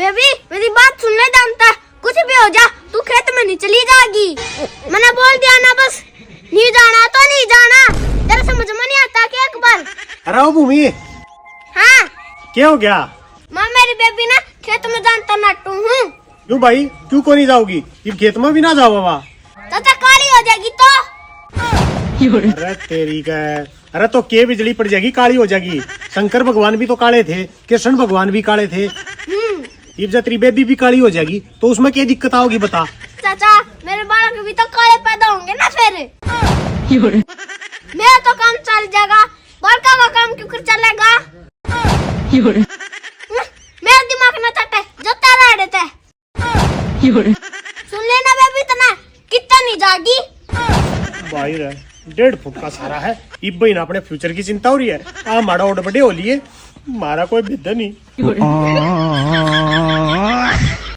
Baby मेरी बात सुनने जानता, कुछ भी हो जा तू खेत में नहीं चली जाएगी। मैंने बोल दिया ना, बस नहीं जाना तो नहीं जाना। तेरे समझ में नहीं आता क्या एक बार? अरे ओ भूमि, हाँ क्या हो गया? माँ मेरी बेबी ना खेत में जानता नाटू हूँ। क्यों भाई, क्यों को नहीं जाओगी? ये खेत में भी ना जाओ बाबा। चाचा काली हो जाएगी तो। अरे तेरी का, अरे तो के बिजली पड़ जाएगी, काली हो जाएगी। शंकर भगवान भी तो काले थे, कृष्ण भगवान भी काले थे। जब तेरी बेबी भी काली हो जाएगी तो उसमें क्या दिक्कत आओगी बता? चाचा मेरे बालक भी तो काले पैदा होंगे ना फिर। मेरा तो काम चल जाएगा, बालका का काम क्यों कर चलेगा? मेरा दिमाग न चटे जो तेरा रहता है। सुन लेना बेबी तना कितना नहीं जागी। भाई रे 1.5 फुट का सारा है, इब ना अपने फ्यूचर की चिंता हो रही है। आ माड़ा ओड बड़े हो लिए, मारा कोई बिद्दा नहीं।